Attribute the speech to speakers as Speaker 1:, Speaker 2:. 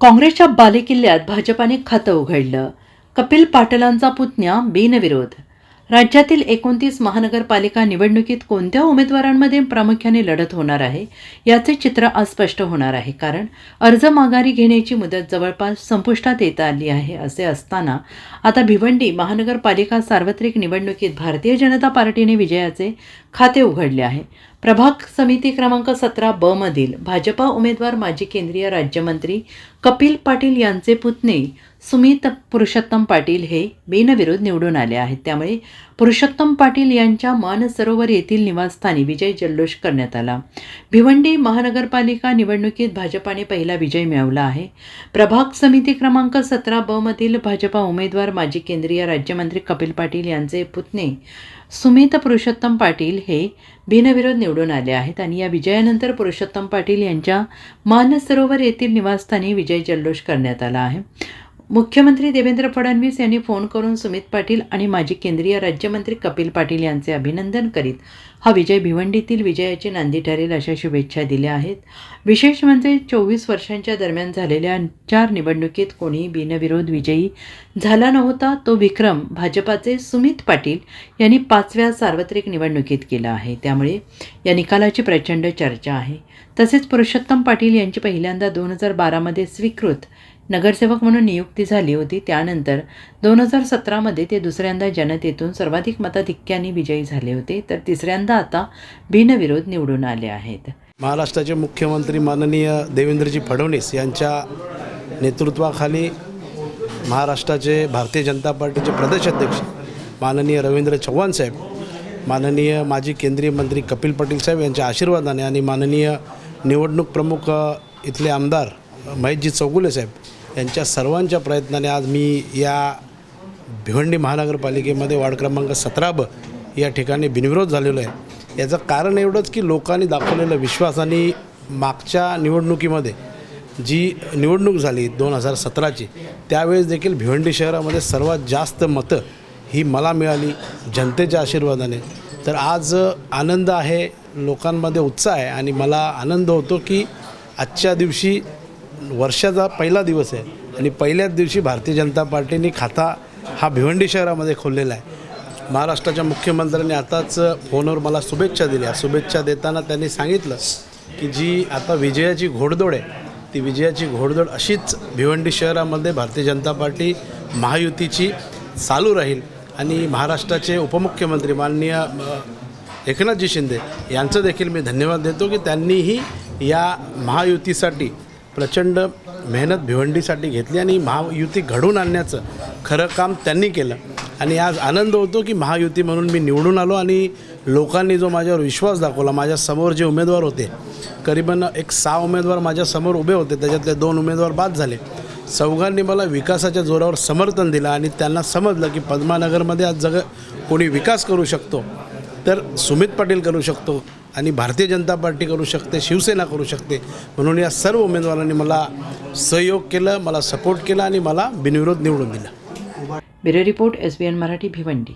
Speaker 1: काँग्रेसच्या बालेकिल्ल्यात भाजपाने खातं उघडलं. कपिल पाटलांचा पुतण्या बिनविरोध. राज्यातील 29 महानगरपालिका निवडणुकीत कोणत्या उमेदवारांमध्ये प्रामुख्याने लढत होणार आहे याचे चित्र आज स्पष्ट होणार आहे. कारण अर्ज माघारी घेण्याची मुदत जवळपास संपुष्टात येत आली आहे. असे असताना आता भिवंडी महानगरपालिका सार्वत्रिक निवडणुकीत भारतीय जनता पार्टीने विजयाचे खाते उघडले आहे. प्रभाग समिती क्रमांक 17 ब मधील भाजपा उमेदवार माजी केंद्रीय राज्यमंत्री कपिल पाटील यांचे पुतणे सुमित पुरुषोत्तम पाटील हे बिनविरोध निवडून आले आहेत. त्यामुळे पुरुषोत्तम पाटील यांच्या मानसरोवर येथील निवासस्थानी विजय जल्लोष करण्यात आला. भिवंडी महानगरपालिका निवडणुकीत भाजपाने पहिला विजय मिळवला आहे. प्रभाग समिती क्रमांक 17 ब मधील भाजपा उमेदवार माजी केंद्रीय राज्यमंत्री कपिल पाटील यांचे पुतणे सुमित पुरुषोत्तम पाटील हे बिनविरोध निवडून आले आहेत आणि या विजयानंतर पुरुषोत्तम पाटील यांच्या मानसरोवर येथील निवासस्थानी विजय जल्लोष करण्यात आला आहे. मुख्यमंत्री देवेंद्र फडणवीस यांनी फोन करून सुमित पाटील आणि माजी केंद्रीय राज्यमंत्री कपिल पाटील यांचे अभिनंदन करीत हा विजय भिवंडीतील विजयाची नांदी ठरेल अशा शुभेच्छा दिल्या आहेत. विशेष म्हणजे 24 वर्षांच्या दरम्यान झालेल्या 4 निवडणुकीत कोणीही बिनविरोध विजयी झाला नव्हता. तो विक्रम भाजपाचे सुमित पाटील यांनी 5व्या सार्वत्रिक निवडणुकीत केला आहे. त्यामुळे या निकालाची प्रचंड चर्चा आहे. तसेच पुरुषोत्तम पाटील यांची पहिल्यांदा 2012 स्वीकृत नगरसेवक म्हणून नियुक्ती झाली होती. त्यानंतर 2017 ते दुसऱ्यांदा जनतेतून सर्वाधिक मताधिक्याने विजयी झाले होते, तर तिसऱ्यांदा आता बिनविरोध निवडून आले आहेत.
Speaker 2: महाराष्ट्राचे मुख्यमंत्री माननीय देवेंद्रजी फडणवीस यांच्या नेतृत्वाखाली महाराष्ट्राचे भारतीय जनता पार्टीचे प्रदेशाध्यक्ष माननीय रवींद्र चव्हाण साहेब, माननीय माजी केंद्रीय मंत्री कपिल पाटील साहेब यांच्या आशीर्वादाने आणि माननीय निवडणूक प्रमुख इथले आमदार महेशजी चौगुले साहेब यांच्या सर्वांच्या प्रयत्नाने आज मी या भिवंडी महानगरपालिकेमध्ये वार्ड क्रमांक 17 ब या ठिकाणी बिनविरोध झालेलो आहे. याचं कारण एवढंच की लोकांनी दाखवलेला विश्वास आणि मागच्या निवडणुकीमध्ये जी निवडणूक झाली 2017ची त्यावेळेस देखील भिवंडी शहरामध्ये सर्वात जास्त मतं ही मला मिळाली जनतेच्या आशीर्वादाने. तर आज आनंद आहे, लोकांमध्ये उत्साह आहे आणि मला आनंद होतो की आजच्या दिवशी वर्षाचा पहिला दिवस आहे आणि पहिल्याच दिवशी भारतीय जनता पार्टीने खाता हा भिवंडी शहरामध्ये खोललेला आहे. महाराष्ट्राच्या मुख्यमंत्र्यांनी आताच फोनवर मला शुभेच्छा दिल्या. शुभेच्छा देताना त्यांनी सांगितलं की जी आता विजयाची घोडदौड आहे ती विजयाची घोडदौड अशीच भिवंडी शहरामध्ये भारतीय जनता पार्टी महायुतीची चालू राहील आणि महाराष्ट्राचे उपमुख्यमंत्री माननीय एकनाथजी शिंदे यांचं देखील मी धन्यवाद देतो की त्यांनीही या महायुतीसाठी प्रचंड मेहनत भिवंडीसाठी घेतली आणि महायुती घडवून आणण्याचं खरं काम त्यांनी केलं. आणि आज आनंद होतो की महायुती म्हणून मी निवडून आलो आणि लोकांनी जो माझ्यावर विश्वास दाखवला, माझ्यासमोर जे उमेदवार होते करीबन 6 उमेदवार माझ्यासमोर उभे होते, त्याच्यातले 2 उमेदवार बाद झाले. चौघांनी मला विकासाच्या जोरावर समर्थन दिलं आणि त्यांना समजलं की पद्मानगरमध्ये आज कोणी विकास करू शकतो तर सुमित पाटील करू शकतो आणि भारतीय जनता पार्टी करू शकते, शिवसेना करू शकते. म्हणून या सर्व उमेदवारांनी मला सहयोग केलं, मला सपोर्ट केला आणि मला बिनविरोध निवडून दिलं.
Speaker 1: Bureau report SBN Marathi Bhiwandi.